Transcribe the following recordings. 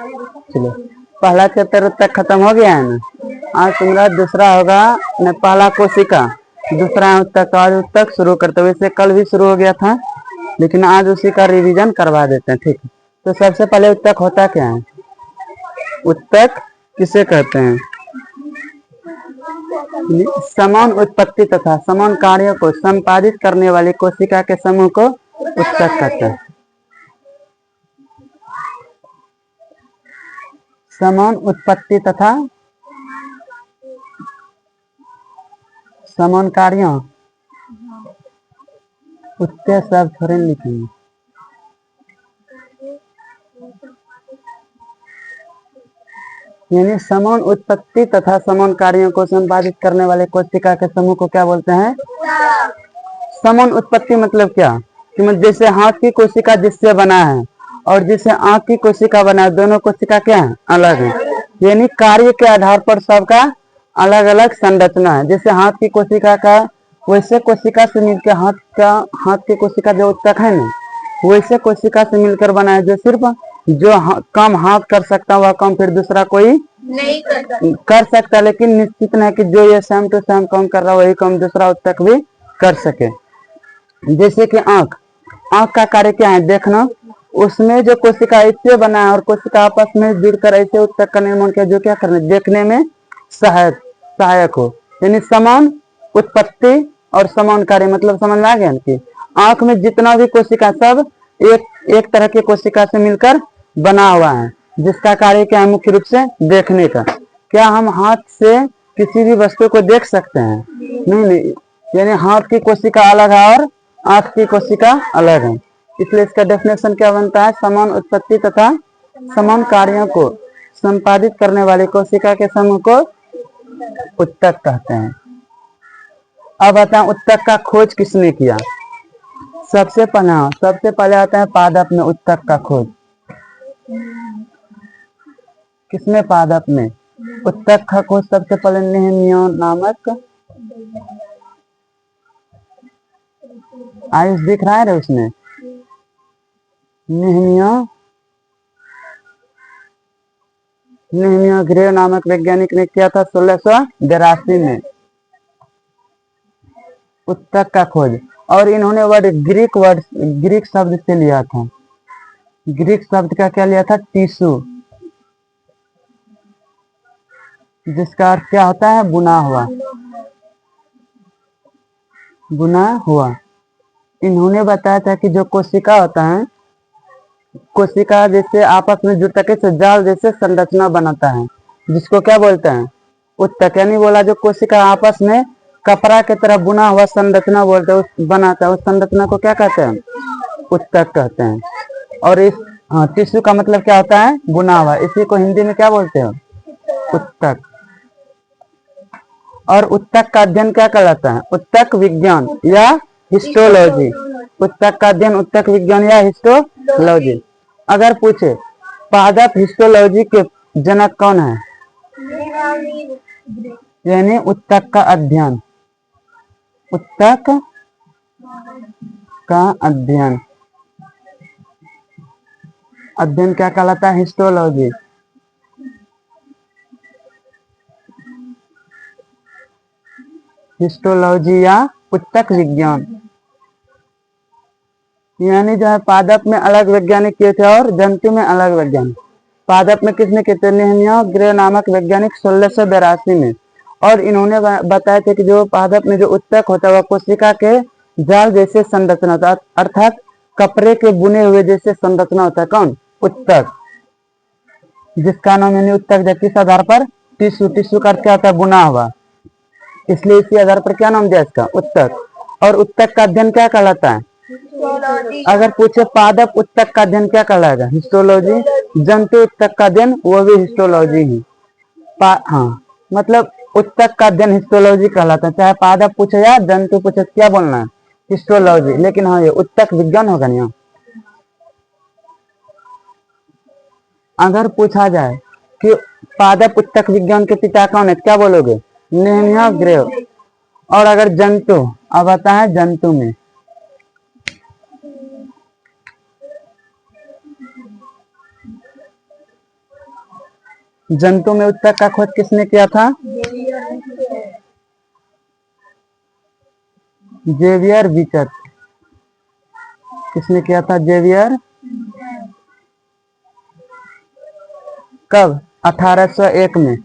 चलो, पहला चैप्टर तक खत्म हो गया है ना। आज तुम्हारा दूसरा होगा न, पहला कोशिका, दूसरा है उत्तक। आज उत्तक शुरू करते हुए, वैसे कल भी शुरू हो गया था, लेकिन आज उसी का रिवीजन करवा देते हैं। ठीक है, तो सबसे पहले उत्तक होता क्या है? उत्तक किसे कहते हैं? समान उत्पत्ति तथा समान कार्यों को संपादित करने वाली कोशिका के समूह को उत्तक कहते हैं। समान उत्पत्ति तथा समान कार्यों, उत्ते सब थोड़े लिखेंगे। यानी समान उत्पत्ति तथा समान कार्यों को संपादित करने वाले कोशिका के समूह को क्या बोलते हैं? समान उत्पत्ति मतलब क्या? कि मतलब जैसे हाथ की कोशिका जिससे बना है और जिससे आंख की कोशिका बना है, दोनों कोशिका क्या है? अलग है। यानी कार्य के आधार पर सबका अलग अलग संरचना है। जैसे हाथ की कोशिका का, वैसे कोशिका से मिलकर हाथ की कोशिका जो उत्तक है ना, वैसे कोशिका से मिलकर बना है। जो सिर्फ जो काम हाथ कर सकता वह काम फिर दूसरा कोई नहीं कर सकता, लेकिन निश्चित नहीं कि जो ये सेम टू सेम काम कर रहा है वही काम दूसरा उत्तक भी कर सके। जैसे कि आंख का कार्य क्या है? देखना। उसमें जो कोशिका इससे बना है और कोशिका आपस में जुड़कर ऐसे उत्तक का निर्माण किया जो क्या करने, देखने में सहायक हो। यानी समान उत्पत्ति और समान कार्य, मतलब समझ में आ गया कि आंख में जितना भी कोशिका सब एक तरह की कोशिका से मिलकर बना हुआ है, जिसका कार्य क्या है? मुख्य रूप से देखने का। क्या हम हाथ से किसी भी वस्तु को देख सकते हैं? नहीं। यानी हाथ की कोशिका अलग है और आंख की कोशिका अलग है। इसलिए इसका डेफिनेशन क्या बनता है? समान उत्पत्ति तथा समान कार्यों को संपादित करने वाली कोशिका के समूह को उत्तक कहते हैं। अब आता है उत्तक का खोज किसने किया? सबसे पहले आता है पादप में उत्तक का खोज। किसने? पादप में। उत्तक का खोज सबसे पहले नेहमिया नामक, आयुष दिख रहा है उसमें, नेहमिया ग्रे नामक वैज्ञानिक ने किया था 1682 में उत्तक का खोज। और इन्होंने ग्रीक शब्द से लिया था। ग्रीक शब्द का क्या लिया था? टिश्यू, जिसका अर्थ क्या होता है? बुना हुआ। इन्होंने बताया था कि जो कोशिका होता है, कोशिका जैसे आपस में जुड़ सके तो जाल जैसे संरचना बनाता है, जिसको क्या बोलते हैं? उत्तक। यानी बोला जो कोशिका आपस में कपड़ा की तरह बुना हुआ संरचना बोलते हैं, बनाता है, उस संरचना को क्या कहते हैं? उत्तक कहते हैं। और इस टिश्यू का मतलब क्या होता है? बुना हुआ। इसी को हिंदी में क्या बोलते हैं? उत्तक। और उत्तक का अध्ययन क्या कहलाता है? उत्तक विज्ञान या हिस्टोलॉजी। उत्तक का अध्ययन उत्तक विज्ञान या हिस्टोलॉजी। अगर पूछे पादप हिस्टोलॉजी के जनक कौन है? यानी उत्तक का अध्ययन, उत्तक का अध्ययन क्या कहलाता है? हिस्टोलॉजी। हिस्टोलॉजी या उत्तक विज्ञान। यानी जो है पादप में अलग वैज्ञानिक किए थे और जंतु में अलग वैज्ञानिक। पादप में किसने किए थे? नेहमिया ग्रे नामक वैज्ञानिक 1682 में। और इन्होंने बताया थे कि जो पादप में जो उत्तक होता है वह कोशिका के जाल जैसे संरचना होता है, अर्थात कपड़े के बुने हुए जैसे संरचना होता है। कौन? उत्तक। जिसका नाम यानी उत्तक, किस आधार पर? टिश्यू का अर्थ क्या होता है? बुना हुआ। इसलिए इसी आधार पर क्या नाम दिया इसका? उत्तक। और उत्तक का अध्ययन क्या कहलाता है? अगर पूछे पादप उत्तक का अध्ययन क्या कहलाएगा? हिस्टोलॉजी। जंतु उत्तक का अध्ययन वो भी हिस्टोलॉजी ही। हाँ, मतलब उत्तक का अध्ययन हिस्टोलॉजी कहलाता है। चाहे पादप पूछे या जंतु पूछे, क्या बोलना है? हिस्टोलॉजी। लेकिन हाँ, ये उत्तक विज्ञान होगा नहीं। अगर पूछा जाए कि पादप उत्तक विज्ञान के पिता कौन है, क्या बोलोगे? Nehemiah grey. और अगर जंतु, अब आता है जंतु में, जंतु में उत्तक का खोज किसने किया था? जेवियर विचट। किसने किया था? जेवियर। कब? 1801 में।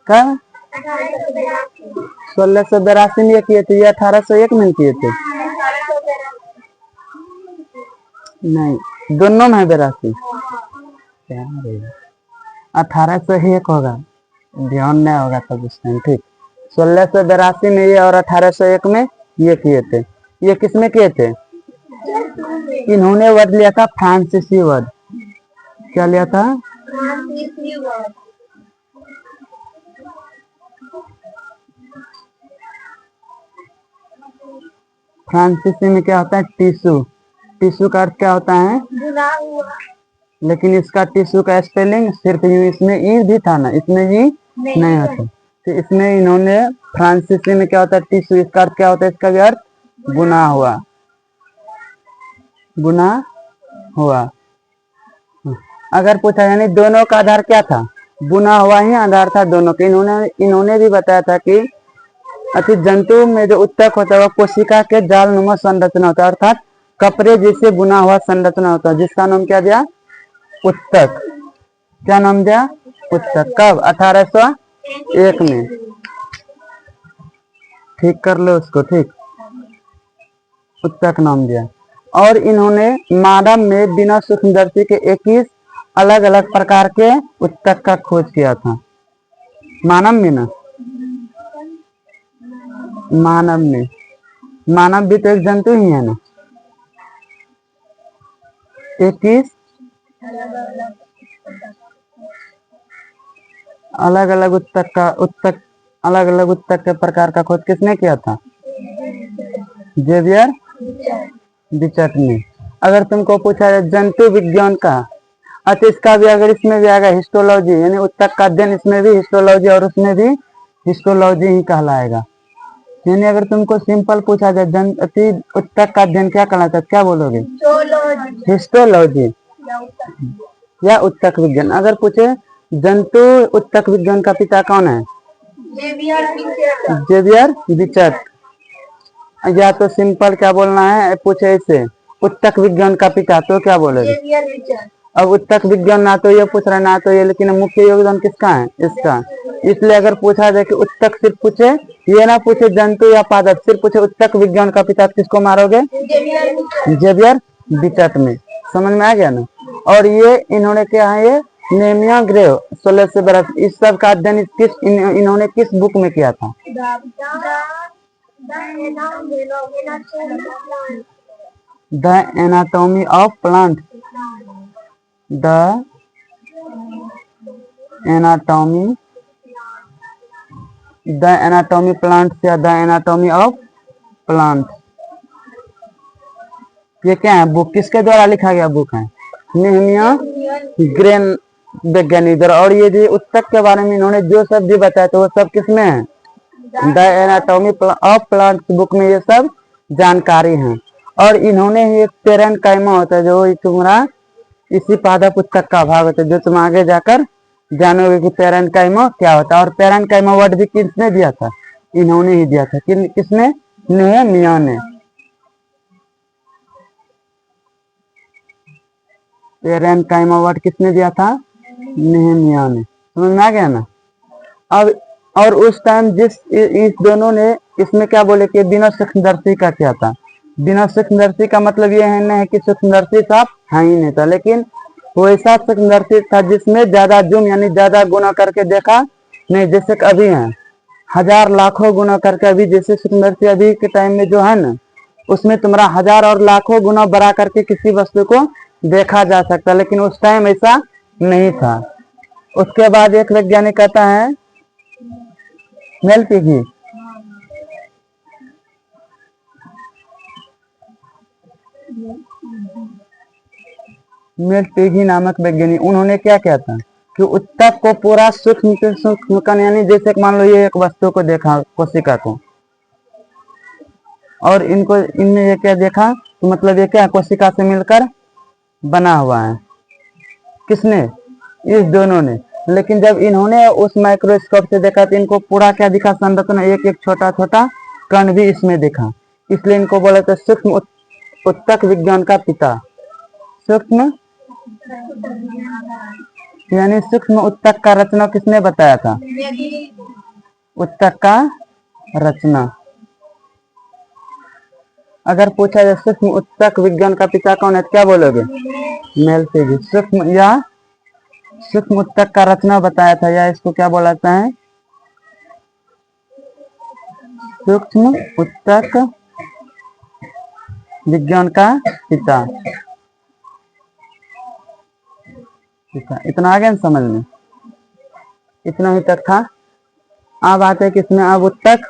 कब? 1682 में किए थे, ये 1801 में किए थे। नहीं, दोनों में है 82। 1801 होगा, ध्यान नहीं होगा तब उस टाइम। ठीक, 1682 में ये और 1801 में ये किए थे। ये किसमें किए थे? इन्होंने वर्ड लिया था फ्रांसीसी वर्ड। क्या लिया था? फ्रांसीसी में क्या होता है? टिश्यू। टिश्यू का अर्थ क्या होता है? लेकिन इसका टिश्यू का स्पेलिंग सिर्फ यू, इसमें ई भी था ना, इसमें ई नहीं होता। तो इसमें इन्होंने फ्रांसीसी में क्या होता है? टिश्यू। इसका अर्थ क्या होता है? इसका भी अर्थ बुना हुआ। बुना हुआ। अगर पूछा यानी दोनों का आधार क्या था? बुना हुआ ही आधार था दोनों के। इन्होंने भी बताया था कि अति जंतु में जो उत्तक होता है वह कोशिका के जाल नुमा संरचना होता है, अर्थात कपड़े जैसे बुना हुआ संरचना होता है, जिसका नाम क्या दिया? उत्तक। क्या नाम दिया? उत्तक। कब? 1801 में। ठीक कर लो उसको। ठीक, उत्तक नाम दिया। और इन्होंने मानव में बिना सूक्ष्मदर्शी के 21 अलग अलग प्रकार के उत्तक का खोज किया था। मानव में ना, मानव में, मानव भी तो एक जंतु ही है ना। 21 अलग अलग उत्तक के प्रकार का खोज किसने किया था? जेवियर विचट ने। अगर तुमको पूछा जाए जंतु विज्ञान का, अच्छा इसका भी अगर इसमें भी आएगा हिस्टोलॉजी, यानी उत्तक का अध्ययन, इसमें भी हिस्टोलॉजी और उसमें भी हिस्टोलॉजी ही कहलाएगा। यानी अगर तुमको सिंपल पूछा जाए उत्तक का अध्ययन क्या कहलाता है, क्या बोलोगे? हिस्टोलॉजी या उत्तक विज्ञान। अगर पूछे जंतु उत्तक विज्ञान का पिता कौन है? जेवियर विचट। या तो सिंपल क्या बोलना है, पूछे इसे उत्तक विज्ञान का पिता, तो क्या बोलोगे? अब उत्तक विज्ञान ना तो ये पूछ रहा है ना तो ये, लेकिन मुख्य योगदान किसका है? इसका। इसलिए अगर पूछा जाए कि उत्तक, सिर्फ पूछे, ये ना पूछे जंतु या पादप, सिर्फ पूछे उत्तक विज्ञान का पिता, किसको मारोगे? जेवियर विचट में। समझ में आ गया ना? और ये इन्होंने क्या है, ये नेमिया ग्रेव 1682, इस सब का अध्ययन इन्होंने किस बुक में किया था? The anatomy of plant. The anatomy plant या द एनाटॉमी ऑफ प्लांट, ये क्या है? बुक किसके द्वारा लिखा गया बुक है? नेहमिया ग्रेन वैज्ञानिक। और ये जो उत्तक के बारे में इन्होंने जो सब भी बताया तो वो सब किसमें है? The anatomy of plant book में ये सब जानकारी है। और इन्होंने ही एक पेरेन्काइमा होता है, जो तुम्हारा इसी पादप उत्तक का भाग होता है, जो तुम आगे जाकर जानोगे कि पेरेन्काइमा क्या होता है। और पेरेन्काइमा वर्ड भी किसने दिया था? इन्होंने ही दिया था। किसने? नेहमिया ने। पेरेन्काइमा वर्ड किसने दिया था? नेहमिया ने। समझ में आ गया ना? अब और उस टाइम इस दोनों ने इसमें क्या बोले कि बिना सूक्ष्मदर्शी का क्या था? बिना सूक्ष्मदर्शी का मतलब ये है नहीं कि सूक्ष्मदर्शी साफ है ही नहीं था, लेकिन वो ऐसा सूक्ष्मदर्शी था जिसमें ज्यादा जूम यानी ज्यादा गुना करके देखा नहीं, जैसे अभी है हजार लाखों गुना करके। अभी जैसे सूक्ष्मदर्शी अभी के टाइम में जो है ना, उसमें तुम्हारा हजार और लाखों गुना बढ़ा करके किसी वस्तु को देखा जा सकता, लेकिन उस टाइम ऐसा नहीं था। उसके बाद एक वैज्ञानिक कहता है मेलपिगी, मेलपिगी नामक वैज्ञानिक, उन्होंने क्या किया था कि उत्तक को पूरा सूक्ष्म से सूक्ष्म कण, यानी जैसे मान लो ये एक वस्तु को देखा, कोशिका को, और इनमें ये क्या देखा, तो मतलब ये क्या कोशिका से मिलकर बना हुआ है। किसने? इस दोनों ने। लेकिन जब इन्होंने उस माइक्रोस्कोप से देखा तो इनको पूरा क्या दिखा, संरचना, एक एक छोटा छोटा कण भी इसमें दिखा। इसलिए इनको बोला था सूक्ष्म उत्तक विज्ञान का पिता। सूक्ष्म यानी सूक्ष्म उत्तक का रचना किसने बताया था? उत्तक का रचना। अगर पूछा जाए सूक्ष्म उत्तक विज्ञान का पिता कौन है, क्या बोलोगे? मेलफिज। सूक्ष्म या सूक्ष्म उत्तक का रचना बताया था, या इसको क्या बोलाता है? सूक्ष्म उत्तक विज्ञान का पिता। इतना आ गया समझ में? इतना ही तक था। अब आते हैं किसमें? अब उत्तक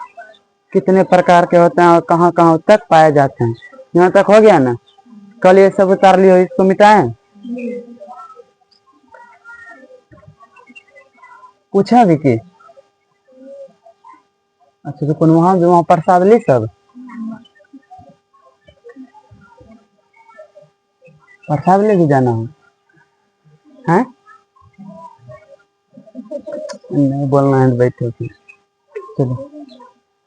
कितने प्रकार के होते हैं और कहाँ कहाँ उत्तक पाए जाते हैं। यहाँ तक हो गया ना? कल ये सब उतार लियो, इसको मिटाएं। पूछा विकी? अच्छा तो वहां प्रसाद ली सब? प्रसाद ले भी जाना है? नहीं बोलना है, बैठो फिर। चलो,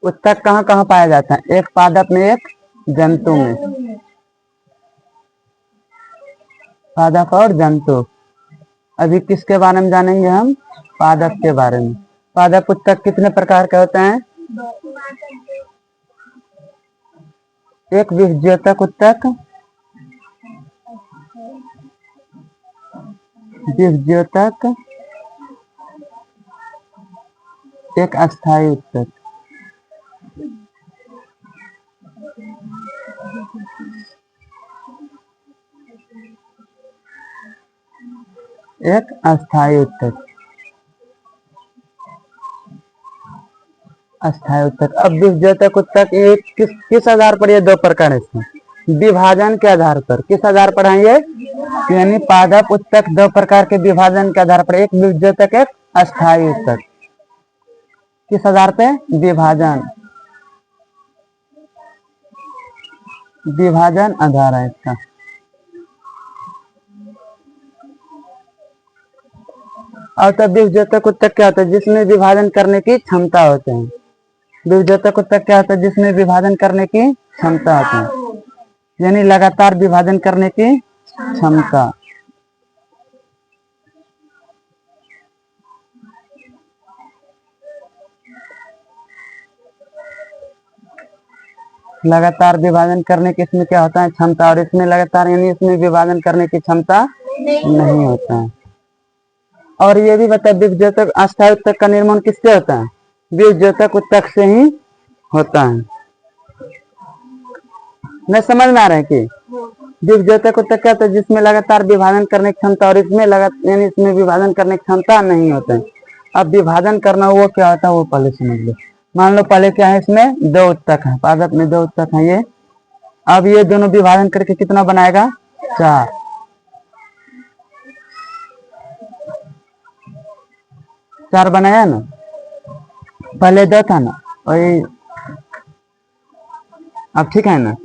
उत्तक कहाँ कहाँ पाया जाता है? एक पादप में, एक जंतु में। पादप और जंतु। अभी किसके बारे में जानेंगे हम? पादप के बारे में। पादप उत्तक कितने प्रकार के होते हैं? एक विभज्योतक उत्तक, विभज्योतक, एक अस्थायी उत्तक। एक अस्थायी उत्तक। अस्थायी उत्तक। अब विभज्योतक उत्तक एक किस आधार पर? ये दो प्रकार है इसमें, विभाजन के आधार पर। किस आधार पर है ये? यानी पादप उत्तक दो प्रकार के विभाजन के आधार पर, एक विभज्योतक, एक अस्थायी उत्तक। किस आधार पे? विभाजन। विभाजन आधार है इसका। और तब विभज्योतक उत्तक क्या होता है? जिसमें विभाजन करने की क्षमता होते हैं। विभज्योतक उत्तक क्या होता है? जिसमें विभाजन करने की क्षमता होती है, यानी लगातार विभाजन करने की क्षमता। लगातार विभाजन करने की इसमें क्या होता है? क्षमता। और इसमें लगातार यानी इसमें विभाजन करने की क्षमता नहीं होता है। और ये भी बता, विभज्योतक अस्थायी उत्तक का निर्माण किससे होता है? विभज्योतक उत्तक से ही होता है। मैं समझ में आ रहा है कि विभज्योतक उत्तक क्या होता है? जिसमें लगातार विभाजन करने की क्षमता, और इसमें यानी इसमें विभाजन करने की क्षमता नहीं होता है। अब विभाजन करना वो क्या होता है, वो पहले समझ लो। मान लो पहले क्या है, इसमें दो उत्तक है, पादप में दो उत्तक है ये। अब ये दोनों विभाजन करके कितना बनाएगा? 4। चार बनाया ना? पहले दो था ना? वही। अब ठीक है ना?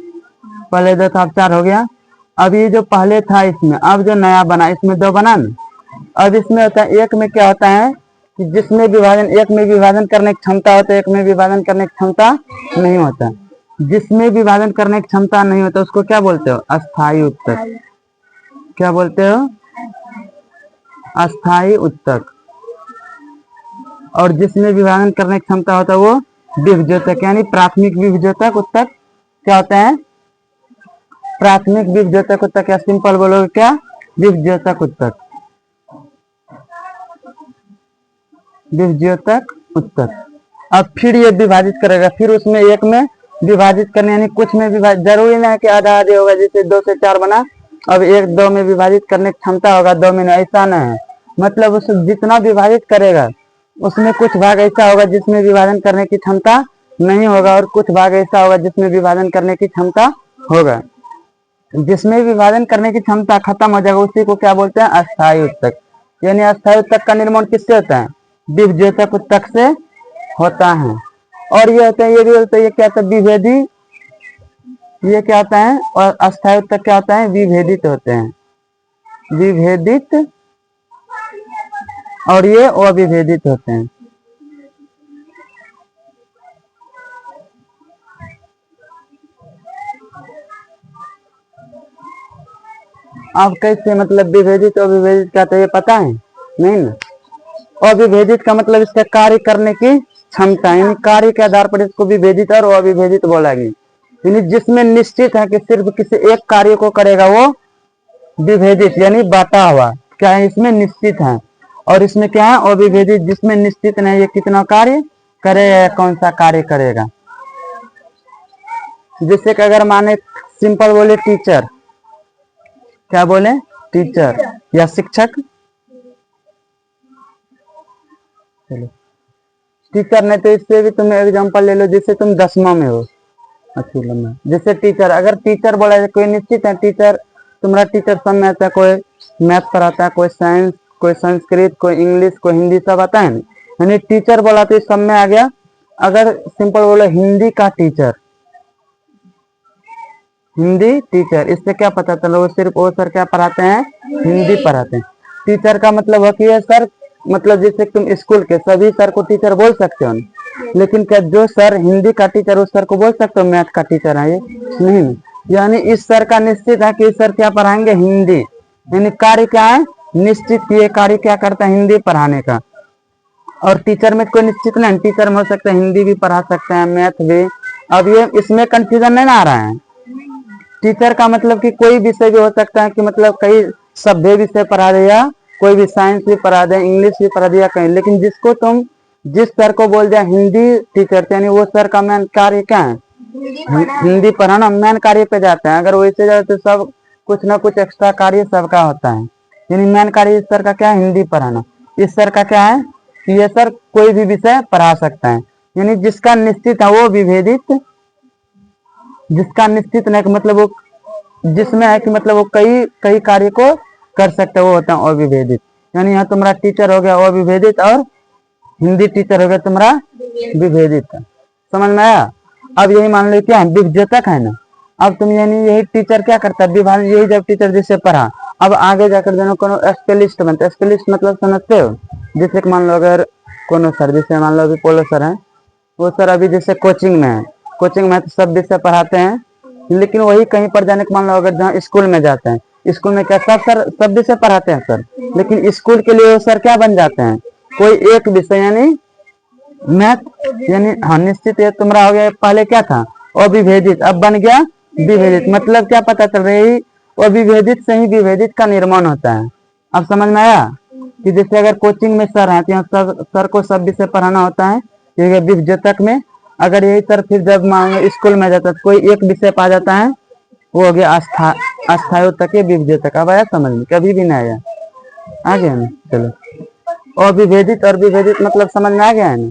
पहले दो था, अब 4 हो गया। अब ये जो पहले था इसमें, अब जो नया बना इसमें 2 बना ना। अब इसमें होता है, एक में क्या होता है कि जिसमें विभाजन, एक में विभाजन करने की क्षमता होता है, एक में विभाजन करने की क्षमता नहीं होता। जिसमें विभाजन करने की क्षमता नहीं होता उसको क्या बोलते हो? अस्थायी उत्तक। क्या बोलते हो? अस्थायी उत्तक। और जिसमें विभाजन करने की क्षमता होता है वो विभज्योतक, यानी प्राथमिक विभज्योतक उत्तक। क्या होता है? प्राथमिक विभज्योतक उत्तक, या सिंपल बोलोगे क्या? विभज्योतक उत्तक। विभज्योतक उत्तक। अब फिर ये विभाजित करेगा, फिर उसमें एक में विभाजित करने, यानी कुछ में विभाजित, जरूरी नहीं है कि आधा आधे होगा, जैसे 2 से 4 बना। अब 1 2 में विभाजित करने की क्षमता होगा, 2 में नहीं, ऐसा नहीं है। मतलब उस जितना विभाजित करेगा उसमें कुछ भाग ऐसा होगा जिसमें विभाजन करने की क्षमता नहीं होगा, और कुछ भाग ऐसा होगा जिसमें विभाजन करने की क्षमता होगा। जिसमें विभाजन करने की क्षमता खत्म हो जाएगा उसी को क्या बोलते हैं? अस्थायी उत्तक। यानी अस्थायी उत्तक का निर्माण किससे होता है? विभज्योतक उत्तक से होता है। और ये होता है, ये भी होता है, ये क्या होता है? विभेदी। ये क्या होता है? और अस्थायी उत्तक क्या होता है? विभेदित होते हैं। विभेदित और ये अविभेदित होते हैं। अब कैसे मतलब विभेदित और अविभेदित का तो ये पता है नहीं ना। अविभेदित का मतलब इसका कार्य करने की क्षमता, यानी कार्य के आधार पर इसको विभेदित और अविभेदित बोला गया। यानी जिसमें निश्चित है कि सिर्फ किसी एक कार्य को करेगा वो विभेदित यानी बांटा हुआ, क्या है इसमें निश्चित है। और इसमें क्या है अविभेदित, जिसमें निश्चित नहीं ये कितना कार्य करेगा या कौन सा कार्य करेगा। जैसे कि अगर माने सिंपल बोले टीचर, क्या बोले टीचर या शिक्षक, चलो टीचर नहीं तो इससे भी तुम एग्जांपल ले लो, जैसे तुम 10वां में हो, अच्छी लम्बा जैसे टीचर, अगर टीचर बोला जाए कोई निश्चित है टीचर, तुम्हारा टीचर सब में आता है, कोई मैथ पढ़ाता है, कोई साइंस, कोई संस्कृत, कोई इंग्लिश, कोई हिंदी, सब आता है। यानी टीचर बोला तो सब में आ गया। अगर सिंपल बोलो हिंदी का टीचर, हिंदी टीचर, इससे क्या पता चला वो सिर्फ वो सर क्या पढ़ाते हैं, हिंदी पढ़ाते हैं। टीचर का मतलब है कि ये सर, मतलब जैसे तुम स्कूल के सभी सर को टीचर बोल सकते हो, लेकिन क्या जो सर हिंदी का टीचर उस सर को बोल सकते हो मैथ का टीचर है, ये नहीं। यानी इस सर का निश्चित है कि इस सर क्या पढ़ाएंगे, हिंदी। यानी कार्य क्या है, निश्चित, ये कार्य क्या करता है, हिंदी पढ़ाने का। और टीचर में कोई निश्चित नहीं, टीचर में हो सकता है हिंदी भी पढ़ा सकते हैं, मैथ भी। अब ये इसमें कंफ्यूजन नहीं ना आ रहा है। टीचर का मतलब कि कोई विषय भी हो सकता है, कि मतलब कई सभ्य विषय पढ़ा दे, या कोई भी साइंस भी पढ़ा दे, इंग्लिश भी पढ़ा दिया कहीं। लेकिन जिसको तुम जिस सर को बोल दिया हिंदी टीचर, यानी वो सर का मेन कार्य क्या है, हिंदी पढ़ाना मेन कार्य पे जाता है। अगर वैसे जाए तो सब कुछ ना कुछ एक्स्ट्रा कार्य सबका होता है। यानी मेन कार्य इस सर का क्या है, हिंदी पढ़ाना। इस सर का क्या है कि ये सर कोई भी विषय पढ़ा सकता है। यानी जिसका निश्चित है वो विभेदित, जिसका निश्चित नहीं कि मतलब वो जिसमें है कि मतलब वो कई कई कार्य को कर सकते, वो होता है अविभेदित। यानी यहाँ तुम्हारा टीचर हो गया अविभेदित और हिंदी टीचर हो गया तुम्हारा विभेदित। समझ में आया। अब यही मान लो क्या है, विभेदक है ना। अब तुम यानी यही टीचर क्या करता है, विभाजन, यही जब टीचर जिससे पढ़ा, अब आगे जाकर दोनों को स्पेलिस्ट बनते। स्पेलिस्ट मतलब समझते हो, जैसे मान लो अगर कोनो सर, जैसे मान लो अभी पोलो सर है, वो सर अभी जैसे कोचिंग में है, कोचिंग में तो सब विषय पढ़ाते हैं। लेकिन वही कहीं पर जाने के मान लो अगर जहाँ स्कूल में जाते हैं, स्कूल में क्या सब सर सब विषय पढ़ाते हैं सर, लेकिन स्कूल के लिए वो सर क्या बन जाते हैं, कोई एक विषय यानी मैथ। यानी हाँ निश्चित, ये तुम्हारा हो गया, पहले क्या था अविभेदित, अब बन गया विभेदित। मतलब क्या पता चल रही, अविभेदित से ही विभेदित का निर्माण होता है। अब समझ में आया कि जैसे अगर कोचिंग में सर है तो यहाँ सर को सब विषय पढ़ाना होता है, विभेदक में। अगर यही सर फिर जब मान लो स्कूल में जाता है तो कोई एक विषय पा जाता है, वो हो गया अस्थायी तक विभेदक। अब आया समझ में, कभी भी नहीं आया, आ गया ना। चलो अविभेदित और विभेदित मतलब समझ में आ गया है ना।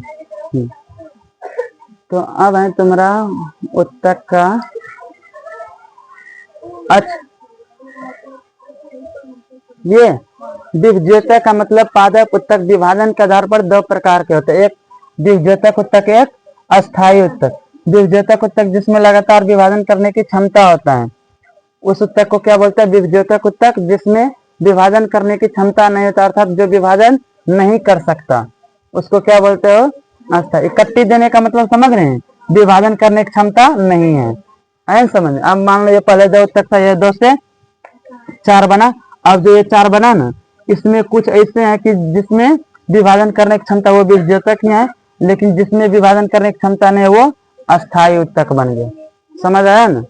तो अब है तुम्हारा उत्तक का। अच्छा, ये विभेदक का मतलब पादप उत्तक विभाजन के आधार पर दो प्रकार के होते हैं, एक विभेदक उत्तक, एक अस्थायी उत्तक। विभेदक उत्तक जिसमें लगातार विभाजन करने की क्षमता होता है, उस उत्तक को क्या बोलते हैं, विभेदक उत्तक। जिसमें विभाजन करने की क्षमता नहीं होता, अर्थात जो विभाजन नहीं कर सकता, उसको क्या बोलते हो, अस्थायी। इकट्ठी देने का मतलब समझ रहे हैं, विभाजन करने की क्षमता नहीं है समझ। अब मान लो ये पहले दो उत्तक था, ये 2 से 4 बना। अब जो ये 4 बना ना, इसमें कुछ ऐसे हैं कि जिसमें विभाजन करने की क्षमता वो विभेदक ही है, लेकिन जिसमें विभाजन करने की क्षमता नहीं है वो अस्थायी उत्तक बन गया। समझ आया ना।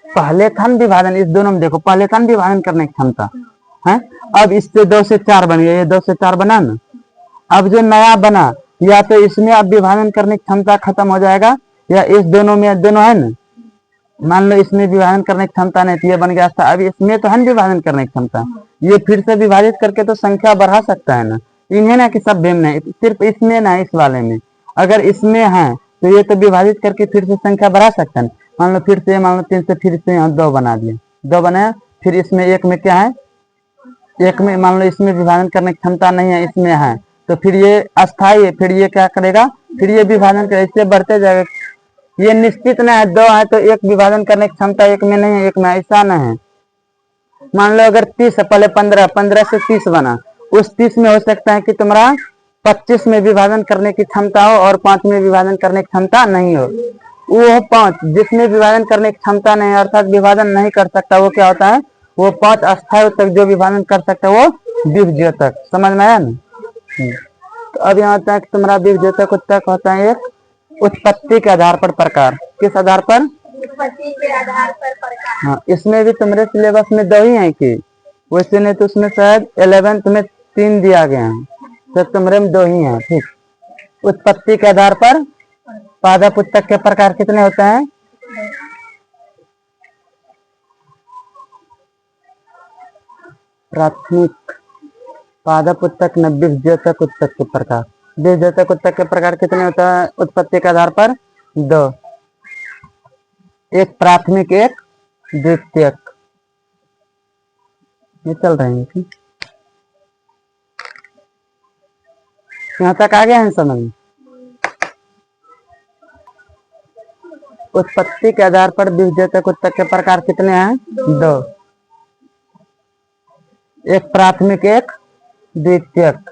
पहले था विभाजन, इस दोनों में देखो, पहले था विभाजन करने की क्षमता है। अब इससे 2 से 4 बन गया, ये 2 से 4 बना ना। अब जो नया बना, या तो इसमें अब विभाजन करने की क्षमता खत्म हो जाएगा, या इस दोनों में, दोनों है ना, मान लो इसमें विभाजन करने की क्षमता नहीं थी, ये बन गया था। अब इसमें तो है विभाजन करने की क्षमता, ये फिर से विभाजित करके तो संख्या बढ़ा सकता है ना। इन्हें ना कि सब भेम नहीं, सिर्फ इसमें ना, इस वाले में अगर इसमें है तो ये तो विभाजित करके फिर से संख्या बढ़ा सकता है। मान लो फिर से, मान लो 3 से फिर से यहाँ 2 बना दिए, 2 बनाया, फिर इसमें एक में क्या है, एक में मान लो इसमें विभाजन करने की क्षमता नहीं है, इसमें है, तो फिर ये अस्थायी है, फिर ये क्या करेगा, फिर ये विभाजन करे, इससे बढ़ते जाएगा। ये निश्चित नहीं है, 2 है तो एक विभाजन करने की क्षमता एक में नहीं है, एक में, ऐसा नहीं है। मान लो अगर 30 है, पहले 15, 15 से 30 बना, उस 30 में हो सकता है कि तुम्हारा 25 में विभाजन करने की क्षमता हो और 5 में विभाजन करने की क्षमता नहीं हो। वो 5 जिसमें विभाजन करने की क्षमता नहीं अर्थात विभाजन नहीं कर सकता, वो क्या होता है, वो 5 अस्थायी तक जो विभाजन कर सकता है वो विभज्योतक। समझ में आया ना। तो अब यहाँ होता है कि तुम्हारा विभज्योतक उत्तक होता है एक उत्पत्ति के आधार पर प्रकार। किस आधार पर? उत्पत्ति के आधार पर प्रकार। हाँ, इसमें भी तुम्हारे सिलेबस में 2 ही है कि वैसे नहीं तो उसमें शायद 11th में 3 दिया गया है, तो तुम्हारे में 2 ही है। ठीक, उत्पत्ति के आधार पर पादप उत्तक के प्रकार कितने होते हैं? प्राथमिक पादप उत्तक न विभज्योतक उत्तक के प्रकार। विभज्योतक उत्तक के प्रकार कितने होता है उत्पत्ति के आधार पर? 2, एक प्राथमिक एक द्वितीयक। ये चल रहे हैं कि यहाँ तक आ गया है समझ में? उत्पत्ति के आधार पर विभज्योतक उत्तक के प्रकार कितने हैं? 2, एक प्राथमिक एक द्वितीयक।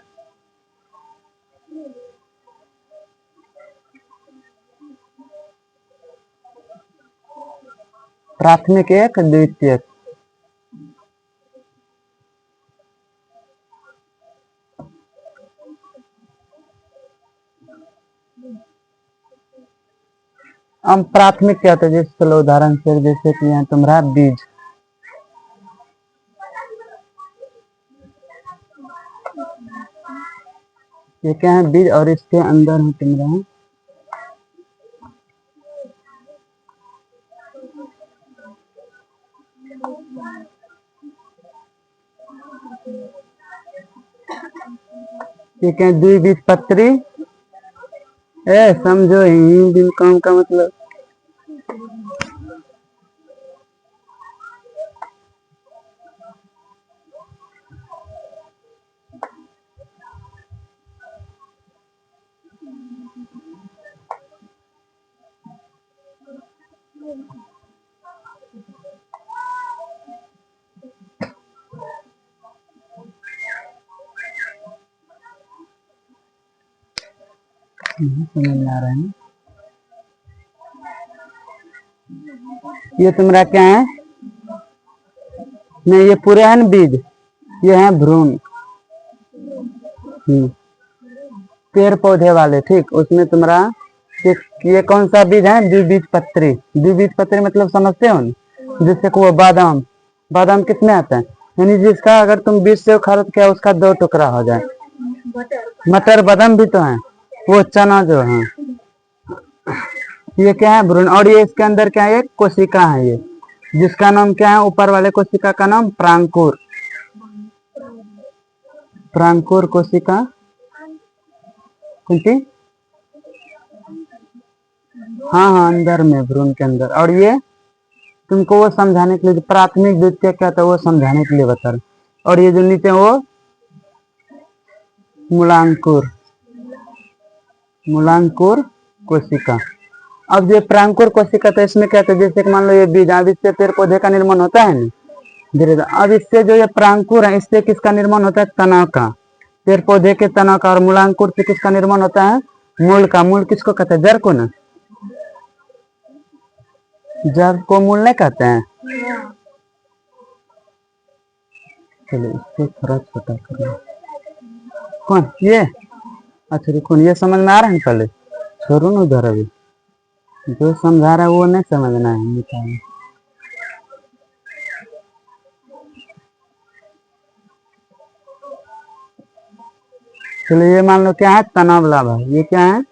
प्राथमिक एक द्वितीयक। अब प्राथमिक क्या होता है? जैसे चलो उदाहरण से जैसे कि यहाँ तुम्हारा बीज, ये क्या है? बीज, और इसके अंदर है तुम्हारा ये क्या? द्विबीजपत्री। समझो हिंदी काम का मतलब। समझ में आ रहा है ना? ये तुम्हारा क्या है? नहीं, ये पूरे हैं बीज, ये है भ्रूण। पेड़ पौधे वाले। ठीक, उसमें तुम्हारा ये कौन सा बीज है? द्विबीजपत्री। द्विबीजपत्री मतलब समझते हो ना? जिससे को वो बादाम, बादाम कितने आते हैं? यानी जिसका अगर तुम बीज से उखाड़ो तो क्या उसका 2 टुकड़ा हो जाए। मटर बादाम भी तो है, वो चना जो है। ये क्या है? भ्रूण। और ये इसके अंदर क्या है? एक कोशिका है ये, जिसका नाम क्या है? ऊपर वाले कोशिका का नाम प्रांकुर। प्रांकुर कोशिका कौन सी? हाँ हाँ, अंदर में भ्रूण के अंदर। और ये तुमको वो समझाने के लिए प्राथमिक द्वितीय क्या था वो समझाने के लिए बता रहे। और ये जो नीचे वो मूलांकुर, मूलांकुर कोशिका। अब ये प्रांकुर कोशिका तो इसमें क्या था? जैसे कि मान लो ये बीज, अब इससे पेड़ पौधे का निर्माण होता है ना धीरे धीरे। अब इससे जो ये प्रांकुर है इससे किसका निर्माण होता है? तना का, पेड़ पौधे के तना का। और मूलांकुर से किसका निर्माण होता है? मूल का। मूल किसको कहते हैं? जड़ को ना? जड़ को मूल नहीं कहते हैं? चलो इसको थोड़ा छोटा करना। कौन ये? अच्छा रुको, ये समझ में आ रहा है? पहले छोड़ो ना उधर, अभी जो समझा रहा है वो नहीं समझना है बताइए। चलो ये मान लो क्या है? तना वाला भाग। ये क्या है?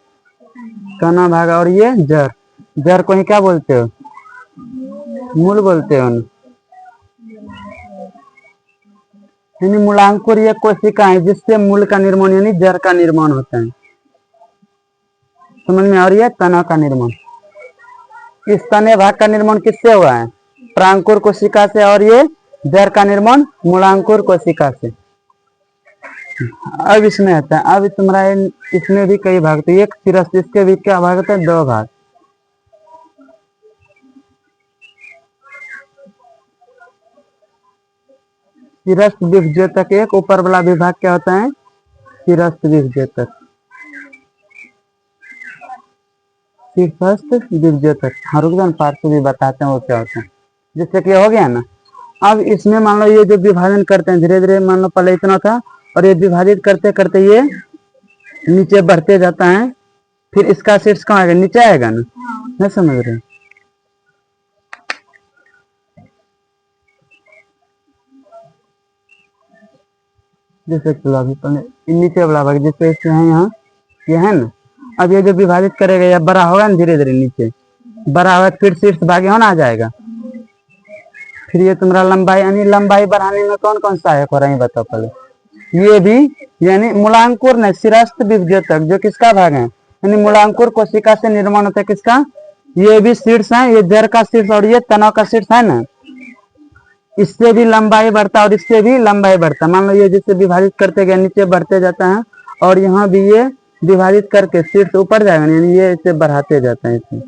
तना भाग। और ये जड़। जड़ को ही क्या बोलते हो? मूल बोलते हो ना? यानी मूलांकुर ये कोशिका है जिससे मूल का निर्माण यानी जड़ का निर्माण होता है। समझ में? और ये तना का निर्माण, इस तने भाग का निर्माण किससे हुआ है? प्रांकुर कोशिका से। और ये जड़ का निर्माण मूलांकुर कोशिका से। अब इसमें आता है, अब तुम्हारा इसमें भी कई भाग, तो एक सिरस, इसके भी क्या भाग होता है? 2 भाग। शिरस्त्र विभज्योतक एक, ऊपर वाला विभाग क्या होता है? शिरस्त्र विभज्योतक। शीर्षस्थ विभज्योतक। हाँ रुक जाओ, पार्श्व भी बताते हैं वो क्या होता है। जिससे कि हो गया ना। अब इसमें मान लो ये जो विभाजन करते हैं धीरे धीरे, मान लो पहले इतना था और ये विभाजित करते करते ये नीचे बढ़ते जाता है, फिर इसका शीर्ष कहाँ आएगा? नीचे आएगा ना। नहीं समझ रहे? जैसे चलो अभी पहले नीचे वाला भाग जैसे इससे है यहाँ, ये है ना। अब ये जो विभाजित करेगा या बड़ा होगा ना धीरे धीरे, नीचे बड़ा होगा फिर शीर्ष भाग यहाँ आ जाएगा। फिर ये तुम्हारा लंबाई, यानी लंबाई बढ़ाने में कौन कौन सहायक हो रहा है बताओ पहले। ये भी, यानी मूलांकुर न शिरस्त्र विभज्योतक जो किसका भाग है? यानी मूलांकुर कोशिका से निर्माण होता है किसका? ये भी शीर्ष है, ये जड़ का शीर्ष और ये तनाव का शीर्ष है ना। इससे भी लंबाई बढ़ता है और इससे भी लंबाई बढ़ता है। मान लो ये जिससे विभाजित करते गए नीचे बढ़ते जाता है और यहाँ भी ये विभाजित करके शीर्ष ऊपर जाएगा, यानी ये इसे बढ़ाते जाता है इसे,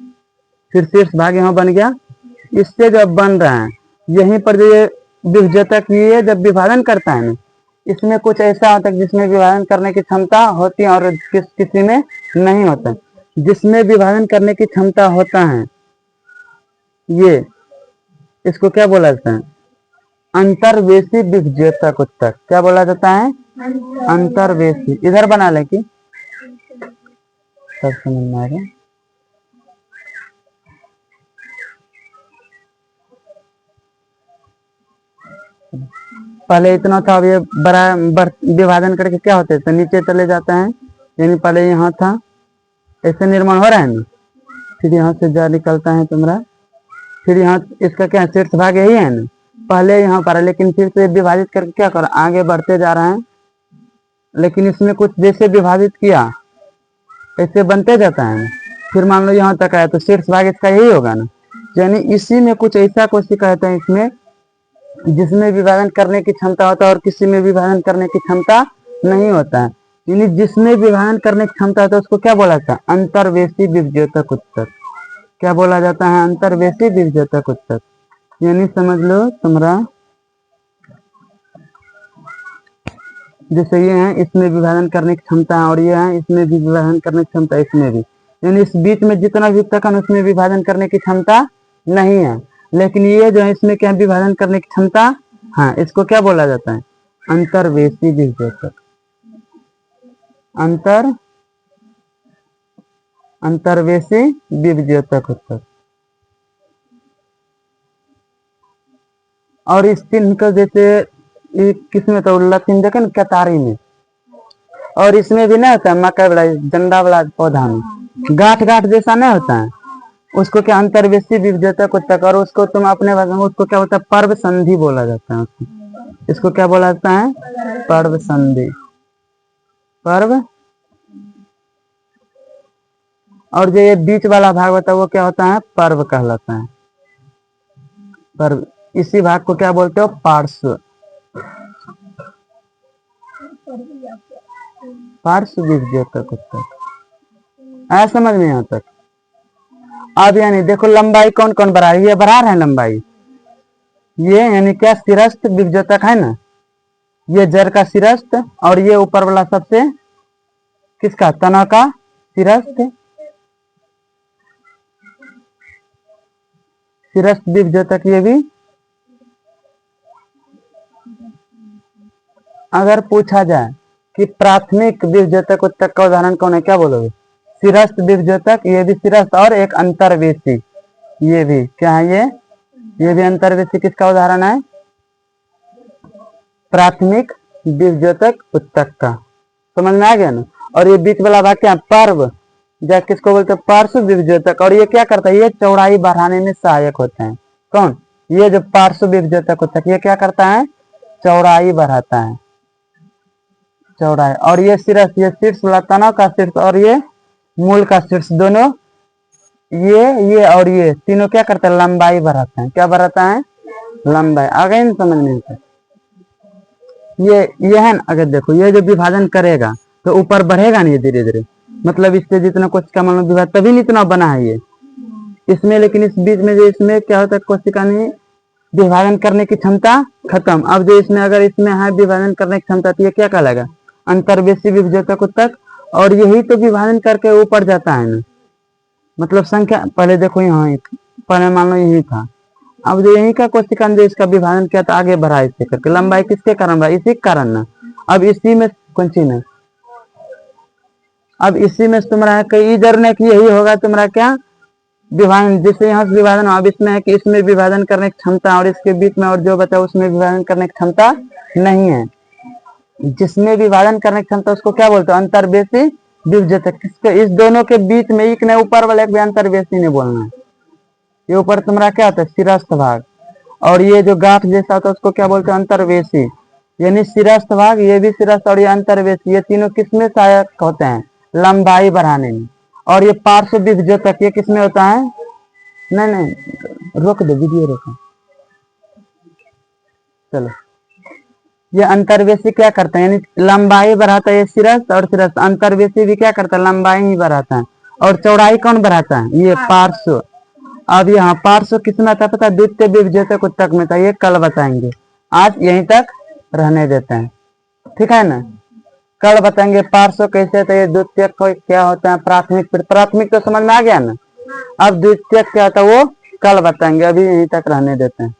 फिर शीर्ष भाग यहाँ बन गया। इससे जब बन रहा है यहीं पर जो ये विभज्योतक ये जब विभाजन करता है ना, इसमें कुछ ऐसा होता है जिसमें विभाजन करने की क्षमता होती है और किसी में नहीं होता। जिसमें विभाजन करने की क्षमता होता है ये, इसको क्या बोला जाता है? अंतर्वेशी विभज्योतक उत्तक। क्या बोला जाता है? अंतर्वेशी। इधर बना ले कि सब समझ में आ गया। पहले इतना था, अब ये बड़ा विभाजन करके क्या होता है तो नीचे चले जाता है, यानी पहले यहाँ था ऐसे निर्माण हो रहा है ना, फिर यहाँ से जा निकलता है तुम्हारा, फिर यहाँ इसका क्या शीर्ष भाग यही है ना, पहले यहाँ पर है लेकिन फिर से विभाजित करके क्या कर आगे बढ़ते जा रहा है। लेकिन इसमें कुछ जैसे विभाजित किया ऐसे बनते जाता है। फिर मान लो यहाँ तक आया तो शीर्ष भाग इसका यही होगा ना, यानी इसी में कुछ ऐसा कोशिका होता है इसमें जिसमें विभाजन करने की क्षमता होता है और किसी में विभाजन करने की क्षमता नहीं होता है। यानी जिसमें विभाजन करने की क्षमता होता है उसको क्या बोला जाता है? अंतर्वेशी विभज्योतक उत्तक। क्या बोला जाता है? अंतर्वेशी विभज्योतक उत्तक। यानी समझ लो तुम्हारा जैसे ये है इसमें विभाजन करने की क्षमता है और ये है इसमें भी विभाजन करने की क्षमता, इसमें भी, यानी इस बीच में जितना भी उत्तक है उसमें विभाजन करने की क्षमता नहीं है, लेकिन ये जो है इसमें क्या विभाजन करने की क्षमता, हाँ, इसको क्या बोला जाता है? अंतर्वेशी विभज्योतक। अंतर्वेशी विभज्योतक उत्तक। और इस चिन्ह का जैसे किसमें तो लतीन देखे ना कतारी में, और इसमें भी नहीं होता है मकई वाला डंडा वाला पौधा में गांठ गांठ जैसा नहीं होता है, उसको क्या अंतर्वेशी विभज्योतक उत्तक। और उसको तुम अपने भाषा में उसको क्या होता है? पर्व संधि बोला जाता है उसको। इसको क्या बोला जाता है? पर्व संधि। पर्व। और जो ये बीच वाला भाग होता है वो क्या होता है? पर्व कहलाता है। पर्व। इसी भाग को क्या बोलते हो? पार्श्व। पार्श्व विभज्योतक उत्तक। आया समझ में यहाँ तक? अब यानी देखो लंबाई कौन कौन बढ़ा रही है? ये बढ़ा रहे हैं लंबाई, ये यानी क्या शिरस्त्र विभज्योतक है ना, ये जड़ का शिरस्त्र और ये ऊपर वाला सबसे किसका? तना का शिरस्त्र। शिरस्त्र विभज्योतक ये भी। अगर पूछा जाए कि प्राथमिक विभज्योतक उत्तक का उदाहरण कौन है, क्या बोलोगे? शिरस्त्र विभज्योतक, ये भी शिरस्त्र, और एक अंतर्वेशी, ये भी क्या है? ये भी अंतर्वेशी किसका उदाहरण है? प्राथमिक विभज्योतक उत्तक का। समझ में आ गया ना? और ये बीच वाला भाग क्या? पर्व, या किसको बोलते हैं? पार्श्व विभज्योतक। और ये क्या करता है? ये चौड़ाई बढ़ाने में सहायक होते हैं। कौन? ये जो पार्श्व विभज्योतक उत्तक, ये क्या करता है? चौड़ाई बढ़ाता है, चौड़ाई। और ये शीर्ष, ये शीर्ष वाला तना का शीर्ष और ये मूल का शीर्ष, दोनों ये और ये तीनों क्या करते हैं? लंबाई बढ़ाते हैं। क्या बढ़ाता है? लंबाई। आ गई ना समझ में? ये है ना, अगर देखो ये जो विभाजन करेगा तो ऊपर बढ़ेगा नहीं धीरे धीरे, मतलब इससे जितना कोशिका मान लो विभाजन तभी इतना बना है ये इसमें, लेकिन इस बीच में जो इसमें क्या होता है? कोशिका ने विभाजन करने की क्षमता खत्म। अब जो इसमें अगर इसमें है विभाजन करने की क्षमता, तो ये क्या कहलाएगा? अंतर्वेशी विभजक उत्तक। और यही तो विभाजन करके ऊपर जाता है ना, मतलब संख्या। पहले देखो यहाँ पहले मान लो यही था, अब जो यही का कोशिका जो इसका विभाजन किया तो आगे बढ़ा इससे करके, लंबाई किसके कारण बढ़ा? इसी के कारण ना। अब इसी में कौन सी ना, अब इसी में तुम्हारा कई इधर ने कि यही होगा तुम्हारा क्या विभाजन, जिससे यहाँ से विभाजन। अब इसमें है कि इसमें विभाजन करने की क्षमता और इसके बीच में और जो बचा उसमें विभाजन करने की क्षमता नहीं है। जिसमें विभाजन करने की क्षमता उसको क्या बोलते हैं? अंतर्वेशी विभजक। किसके? इस दोनों के बीच में एक ने ऊपर वाले एक भी अंतर्वेशी नहीं बोलना है। ये ऊपर तुम्हारा क्या होता है? शिरस्थ भाग। और ये जो गांठ जैसा होता है उसको क्या बोलते हैं? अंतर्वेशी। यानी शिरस्थ भाग, ये भी शिरस्थ और ये अंतर्वेशी, ये तीनों किसमें सहायक होते हैं? लंबाई बढ़ाने में। और ये पार्श्व विभजक ये किसमें होता है? नहीं रोक दो, वीडियो रोको। चलो, ये अंतर्वेशी क्या करता है? यानी लंबाई बढ़ाता है ये शिरस्थ, और शिरस्थ। अंतर्वेशी भी क्या करता है? लंबाई ही बढ़ाता है। और चौड़ाई कौन बढ़ाता है? ये पार्श्व। अब यहाँ पार्श्व किसमें था पता? द्वितीय विभजक उत्तक में था। ये कल बताएंगे, आज यहीं तक रहने देते हैं, ठीक है ना। कल बताएंगे पार्श्व कैसे था, ये द्वितीय क्या होता है, प्राथमिक। फिर प्राथमिक तो समझ में आ गया ना। अब द्वितीय क्या था वो कल बताएंगे, अभी यहीं तक रहने देते हैं।